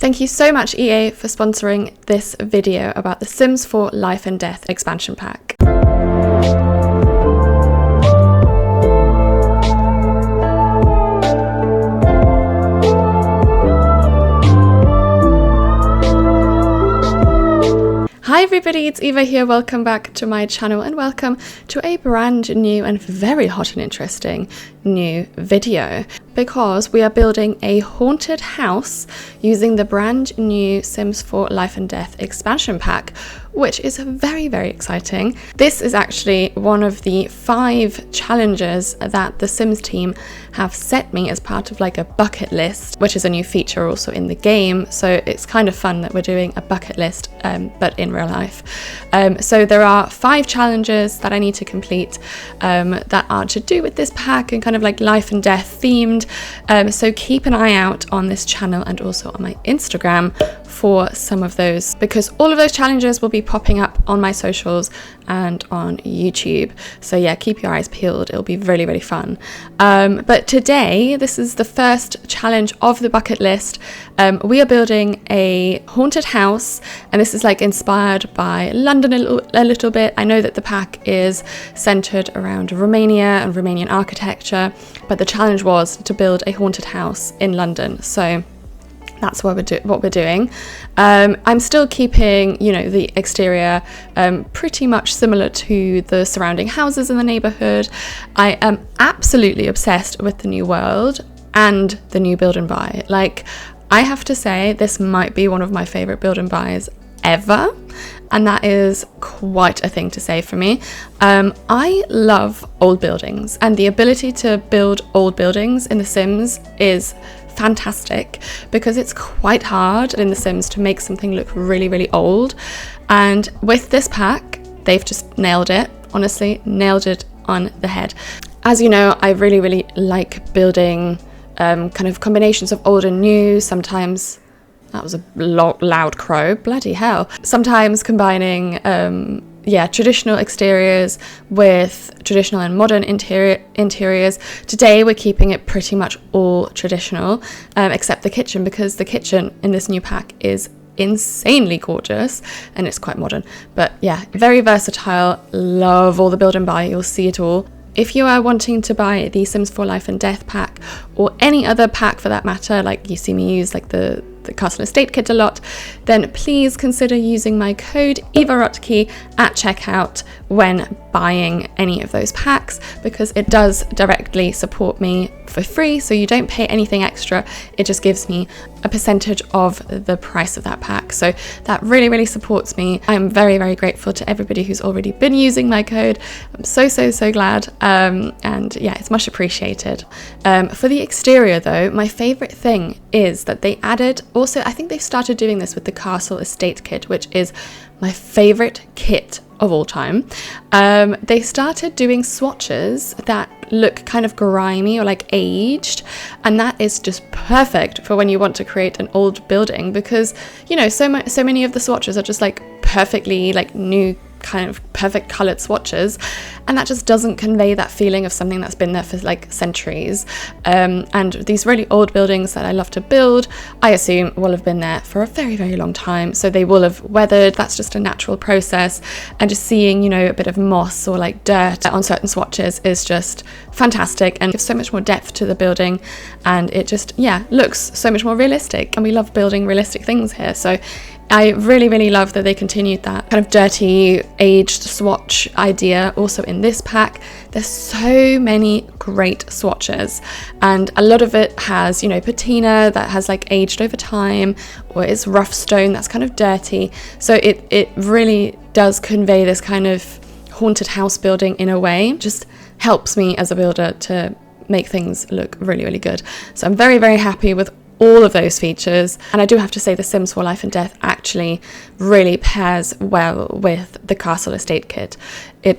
Thank you so much, EA, for sponsoring this video about the Sims 4 Life and Death expansion pack. Hi everybody, it's Eva here. Welcome back to my channel and welcome to a brand new and very hot and interesting new video, because we are building a haunted house using the brand new Sims 4 Life and Death expansion pack, which is very, very exciting. This is actually one of the 5 challenges that the Sims team have set me as part of like a bucket list, which is a new feature also in the game. So it's kind of fun that we're doing a bucket list, but in real life. So there are 5 challenges that I need to complete that are to do with this pack and kind of like life and death themed. So keep an eye out on this channel and also on my Instagram for some of those, because all of those challenges will be popping up on my socials and on YouTube. So yeah, keep your eyes peeled. It'll be really, really fun. But today, this is the first challenge of the bucket list. We are building a haunted house, and this is like inspired by London a little bit. I know that the pack is centered around Romania and Romanian architecture, but the challenge was to build a haunted house in London. So that's what we're doing. I'm still keeping, you know, the exterior pretty much similar to the surrounding houses in the neighborhood. I am absolutely obsessed with the new world and the new build and buy. Like, I have to say, this might be one of my favorite build and buys ever, and that is quite a thing to say for me. I love old buildings, and the ability to build old buildings in The Sims is fantastic, because it's quite hard in The Sims to make something look really, really old. And with this pack, they've just nailed it. Honestly, nailed it on the head. As you know, I really, really like building kind of combinations of old and new. Sometimes, that was a loud crow, bloody hell. Sometimes combining traditional exteriors with traditional and modern interiors. Today we're keeping it pretty much all traditional, except the kitchen, because the kitchen in this new pack is insanely gorgeous and it's quite modern. But yeah, very versatile. Love all the build and buy. You'll see it all. If you are wanting to buy the Sims 4 Life and Death pack, or any other pack for that matter, like you see me use like the Castle Estate Kit a lot, then please consider using my code EVAROTKI at checkout when buying any of those packs, because it does directly support me for free, so you don't pay anything extra. It just gives me a percentage of the price of that pack, so that really, really supports me. I'm very, very grateful to everybody who's already been using my code. I'm so glad, and yeah, it's much appreciated. For the exterior though, my favorite thing is that they added, also I think they started doing this with the Castle Estate Kit, which is my favorite kit of all time. They started doing swatches that look kind of grimy or like aged, and that is just perfect for when you want to create an old building, because, you know, so many of the swatches are just like perfectly like new, kind of perfect colored swatches, and that just doesn't convey that feeling of something that's been there for like centuries. And these really old buildings that I love to build, I assume will have been there for a very, very long time, so they will have weathered. That's just a natural process, and just seeing, you know, a bit of moss or like dirt on certain swatches is just fantastic and gives so much more depth to the building, and it just, yeah, looks so much more realistic, and we love building realistic things here. So I really, really love that they continued that kind of dirty, aged swatch idea also in this pack. There's so many great swatches, and a lot of it has, you know, patina that has like aged over time, or it's rough stone that's kind of dirty. So it really does convey this kind of haunted house building in a way. Just helps me as a builder to make things look really, really good. So I'm very, very happy with all of those features, and I do have to say the Sims 4 Life and Death actually really pairs well with the Castle Estate Kit. It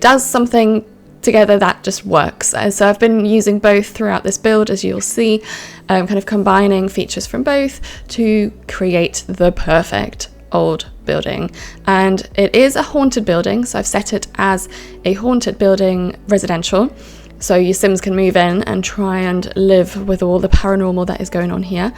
does something together that just works. So I've been using both throughout this build, as you'll see, kind of combining features from both to create the perfect old building. And it is a haunted building, so I've set it as a haunted building residential. so your Sims can move in and try and live with all the paranormal that is going on here.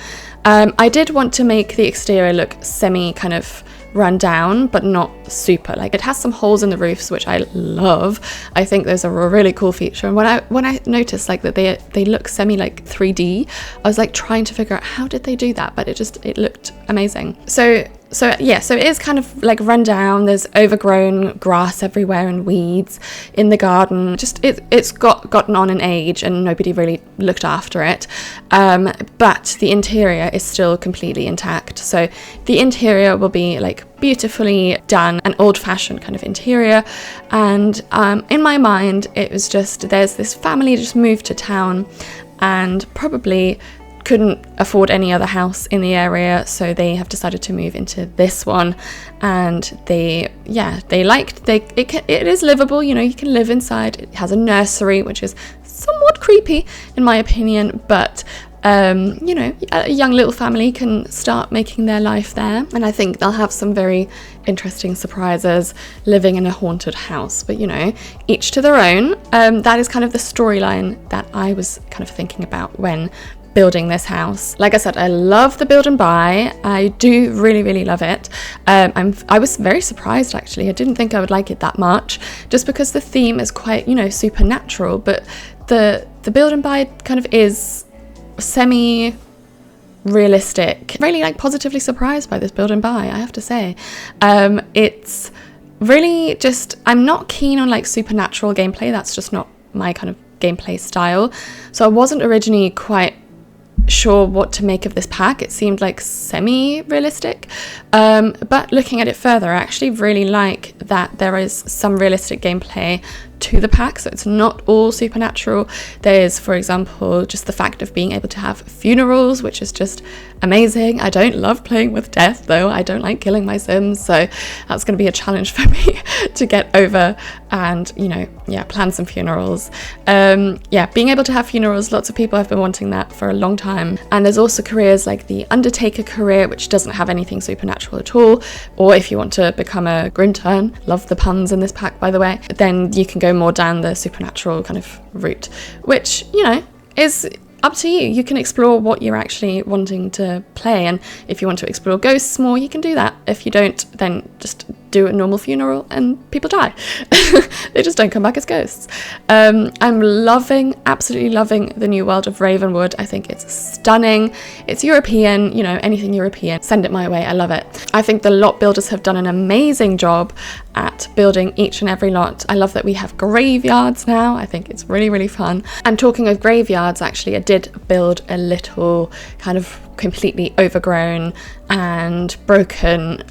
I did want to make the exterior look semi kind of run down, but not super. Like, it has some holes in the roofs, which I love. I think those are a really cool feature. And when I noticed like that they look semi like 3D, I was like trying to figure out how did they do that, but it looked amazing. So it is kind of like run down. There's overgrown grass everywhere and weeds in the garden. Just it's gotten on in age and nobody really looked after it. But the interior is still completely intact. So the interior will be like beautifully done, an old-fashioned kind of interior. And in my mind, it was just, there's this family just moved to town and probably couldn't afford any other house in the area, so they have decided to move into this one. And it is livable, you know, you can live inside. It has a nursery, which is somewhat creepy in my opinion, but you know, a young little family can start making their life there, and I think they'll have some very interesting surprises living in a haunted house. But you know, each to their own. That is kind of the storyline that I was kind of thinking about when building this house. Like I said, I love the build and buy. I do really love it. I was very surprised actually. I didn't think I would like it that much, just because the theme is quite, you know, supernatural, but the build and buy kind of is semi realistic. Really like positively surprised by this build and buy, I have to say. It's really just, I'm not keen on like supernatural gameplay. That's just not my kind of gameplay style. So I wasn't originally quite sure what to make of this pack. It seemed like semi-realistic, but looking at it further, I actually really like that there is some realistic gameplay to the pack, so it's not all supernatural. There's, for example, just the fact of being able to have funerals, which is just amazing. I don't love playing with death though. I don't like killing my Sims, so that's going to be a challenge for me to get over and, you know, plan some funerals. Being able to have funerals, lots of people have been wanting that for a long time. And there's also careers like the Undertaker career, which doesn't have anything supernatural at all, or if you want to become a Grimturn, love the puns in this pack by the way, then you can go more down the supernatural kind of route, which, you know, is up to you. You can explore what you're actually wanting to play, and if you want to explore ghosts more, you can do that. If you don't, then just do a normal funeral and people die. They just don't come back as ghosts. I'm absolutely loving the new world of Ravenwood. I think it's stunning. It's European, you know, anything European, send it my way. I love it. I think the lot builders have done an amazing job at building each and every lot. I love that we have graveyards now. I think it's really fun. And talking of graveyards, actually, I did build a little kind of completely overgrown and broken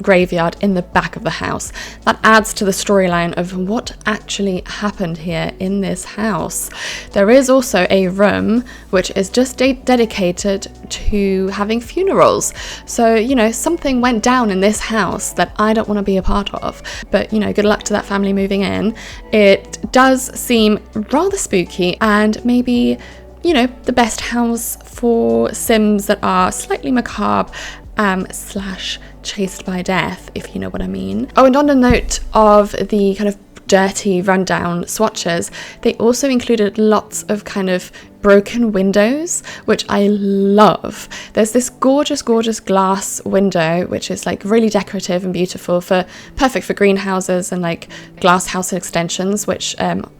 graveyard in the back of the house. That adds to the storyline of what actually happened here in this house. There is also a room which is just dedicated to having funerals. So, you know, something went down in this house that I don't want to be a part of. But, you know, good luck to that family moving in. It does seem rather spooky, and maybe, you know, the best house for Sims that are slightly macabre / chased by death, if you know what I mean. Oh, and on the note of the kind of dirty rundown swatches, they also included lots of kind of broken windows, which I love. There's this gorgeous glass window which is like really decorative and beautiful, perfect for greenhouses and like glass house extensions, which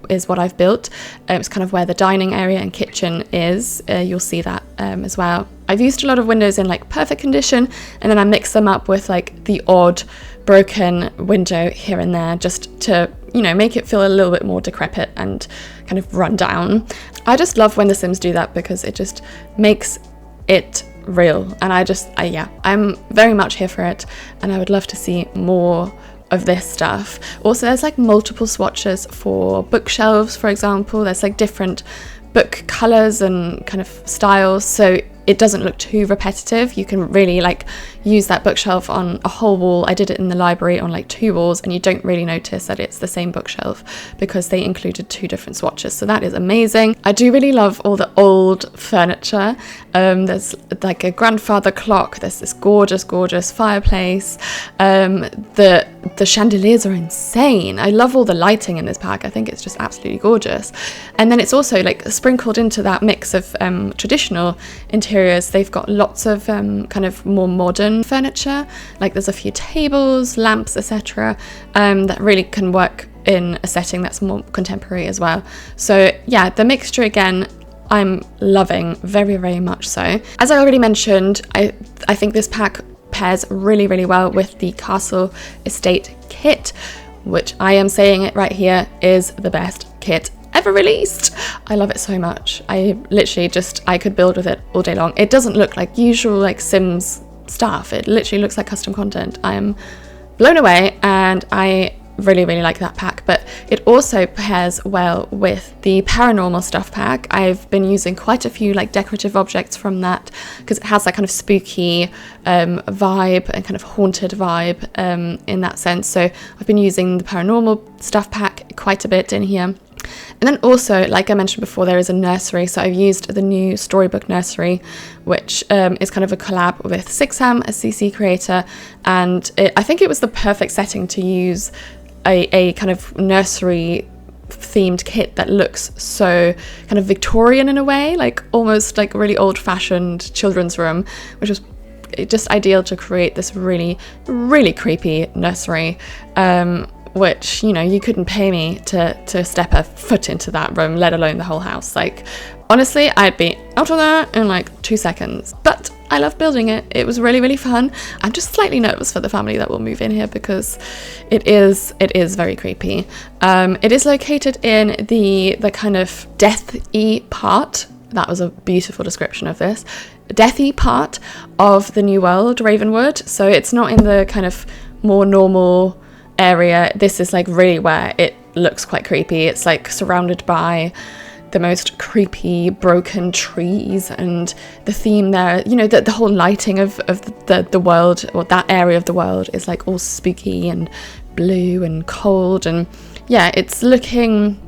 is what I've built. It's kind of where the dining area and kitchen is. You'll see that as well. I've used a lot of windows in like perfect condition, and then I mix them up with like the odd broken window here and there, just to, you know, make it feel a little bit more decrepit and kind of run down. I just love when the Sims do that because it just makes it real, and I'm very much here for it, and I would love to see more of this stuff. Also, there's like multiple swatches for bookshelves, for example. There's like different book colors and kind of styles, so it doesn't look too repetitive. You can really like use that bookshelf on a whole wall. I did it in the library on like 2 walls, and you don't really notice that it's the same bookshelf because they included 2 different swatches. So that is amazing. I do really love all the old furniture. There's like a grandfather clock. There's this gorgeous fireplace. The the chandeliers are insane. I love all the lighting in this pack. I think it's just absolutely gorgeous. And then it's also like sprinkled into that mix of traditional interiors. They've got lots of kind of more modern furniture, like there's a few tables, lamps, etc. That really can work in a setting that's more contemporary as well. So yeah, the mixture again, I'm loving very, very much so. As I already mentioned, I think this pack pairs really, really well with the Castle Estate kit, which I am saying it right here is the best kit ever released. I love it so much. I literally I could build with it all day long. It doesn't look like usual like Sims stuff. It literally looks like custom content. I am blown away, and I really, really like that pack. But it also pairs well with the paranormal stuff pack. I've been using quite a few like decorative objects from that because it has that kind of spooky vibe and kind of haunted vibe in that sense. So I've been using the paranormal stuff pack quite a bit in here. And then also, like I mentioned before, there is a nursery. So I've used the new Storybook Nursery, which is kind of a collab with Sixam, a CC creator. And I think it was the perfect setting to use a kind of nursery themed kit that looks so kind of Victorian in a way, like almost like a really old-fashioned children's room, which was just ideal to create this really, really creepy nursery. Which, you know, you couldn't pay me to step a foot into that room, let alone the whole house. Like, honestly, I'd be out of there in like 2 seconds. But I love building it. It was really, really fun. I'm just slightly nervous for the family that will move in here because it is very creepy. It is located in the kind of death-y part. That was a beautiful description of this. Death-y part of the New World, Ravenwood. So it's not in the kind of more normal area. This is like really where it looks quite creepy. It's like surrounded by the most creepy broken trees, and the theme there, you know, the whole lighting of the world, or that area of the world, is like all spooky and blue and cold, and yeah, it's looking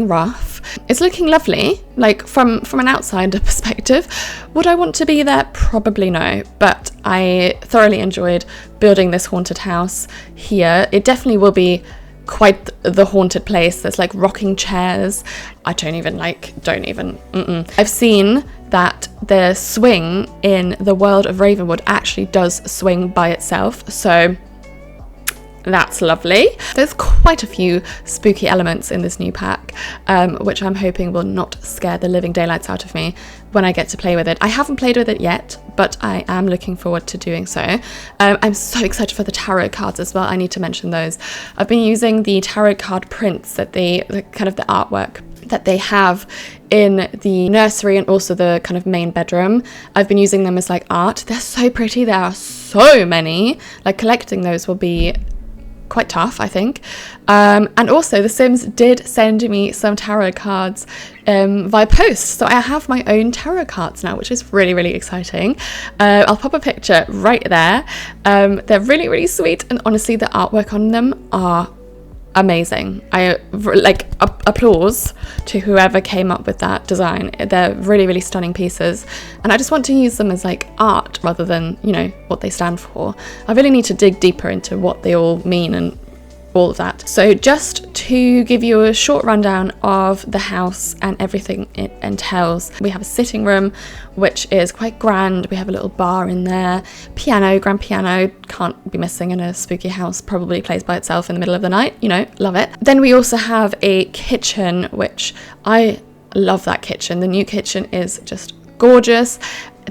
rough. It's looking lovely, like from an outsider perspective. Would I want to be there? Probably no, but I thoroughly enjoyed building this haunted house here. It definitely will be quite the haunted place. There's like rocking chairs. I've seen that the swing in the world of Ravenwood actually does swing by itself, so that's lovely. There's quite a few spooky elements in this new pack, which I'm hoping will not scare the living daylights out of me when I get to play with it. I haven't played with it yet, but I am looking forward to doing so. I'm so excited for the tarot cards as well. I need to mention those. I've been using the tarot card prints that the kind of the artwork that they have in the nursery and also the kind of main bedroom. I've been using them as like art. They're so pretty. There are so many. Like, collecting those will be quite tough, I think. And also The Sims did send me some tarot cards via post, so I have my own tarot cards now, which is really, really exciting. I'll pop a picture right there. They're really, really sweet, and honestly the artwork on them are amazing. I like applause to whoever came up with that design. They're really, really stunning pieces, and I just want to use them as like art rather than, you know, what they stand for. I really need to dig deeper into what they all mean and all of that. So just to give you a short rundown of the house and everything it entails, we have a sitting room which is quite grand. We have a little bar in there, piano, grand piano, can't be missing in a spooky house, probably plays by itself in the middle of the night, you know, love it. Then we also have a kitchen, which I love. That kitchen, the new kitchen is just gorgeous.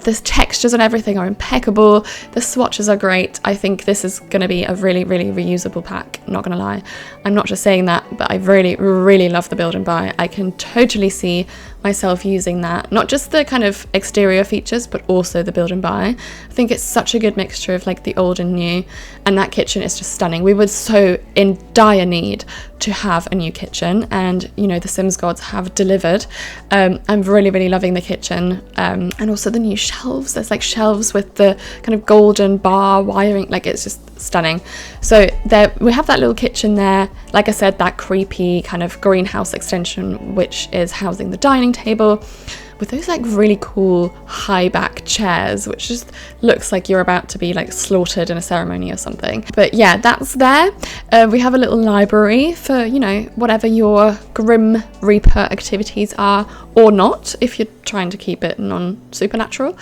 The textures and everything are impeccable. The swatches are great. I think this is going to be a really, really reusable pack, not going to lie. I'm not just saying that, but I really, really love the build and buy. I can totally see myself using that, not just the kind of exterior features, but also the build and buy. I think it's such a good mixture of like the old and new, and that kitchen is just stunning. We were so in dire need to have a new kitchen, and you know, the Sims gods have delivered. I'm really, really loving the kitchen, and also the new shelves. There's like shelves with the kind of golden bar wiring, like it's just stunning. So there we have that little kitchen there. Like I said, that creepy kind of greenhouse extension which is housing the dining table. with those like really cool high back chairs, which just looks like you're about to be like slaughtered in a ceremony or something. But yeah, that's there. We have a little library for, you know, whatever your Grim Reaper activities are, or not, if you're trying to keep it non-supernatural.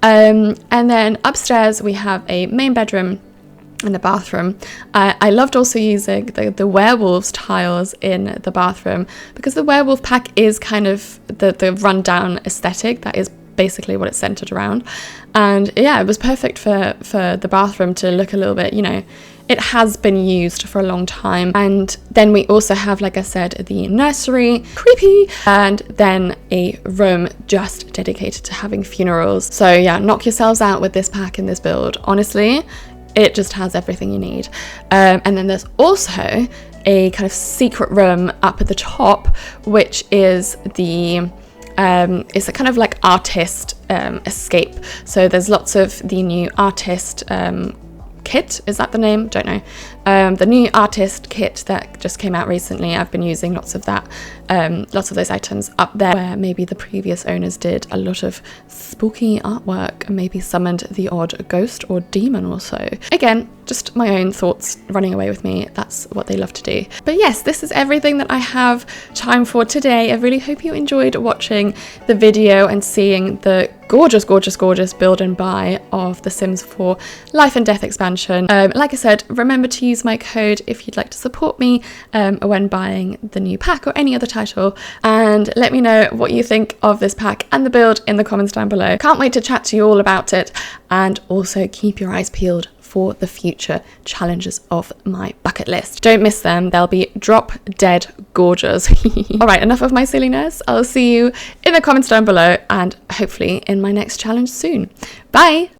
And then upstairs we have a main bedroom and a bathroom. I loved also using the werewolves tiles in the bathroom, because the werewolf pack is kind of the rundown aesthetic. That is basically what it's centered around. And yeah, it was perfect for the bathroom to look a little bit, you know, it has been used for a long time. And then we also have, like I said, the nursery, creepy, and then a room just dedicated to having funerals. So yeah, knock yourselves out with this pack and this build. Honestly, it just has everything you need. And then there's also a kind of secret room up at the top, which is the it's a kind of like artist escape. So there's lots of the new artist kit, is that the name? Don't know. The new artist kit that just came out recently, I've been using lots of that, lots of those items up there, where maybe the previous owners did a lot of spooky artwork and maybe summoned the odd ghost or demon or so. Again, just my own thoughts running away with me. That's what they love to do. But yes, this is everything that I have time for today. I really hope you enjoyed watching the video and seeing the gorgeous, gorgeous, gorgeous build and buy of The Sims 4 Life and Death expansion. Like I said, remember to use my code if you'd like to support me when buying the new pack or any other title, and let me know what you think of this pack and the build in the comments down below. Can't wait to chat to you all about it, and also keep your eyes peeled for the future challenges of my bucket list. Don't miss them, they'll be drop dead gorgeous. All right, enough of my silliness. I'll see you in the comments down below, and hopefully in my next challenge soon. Bye.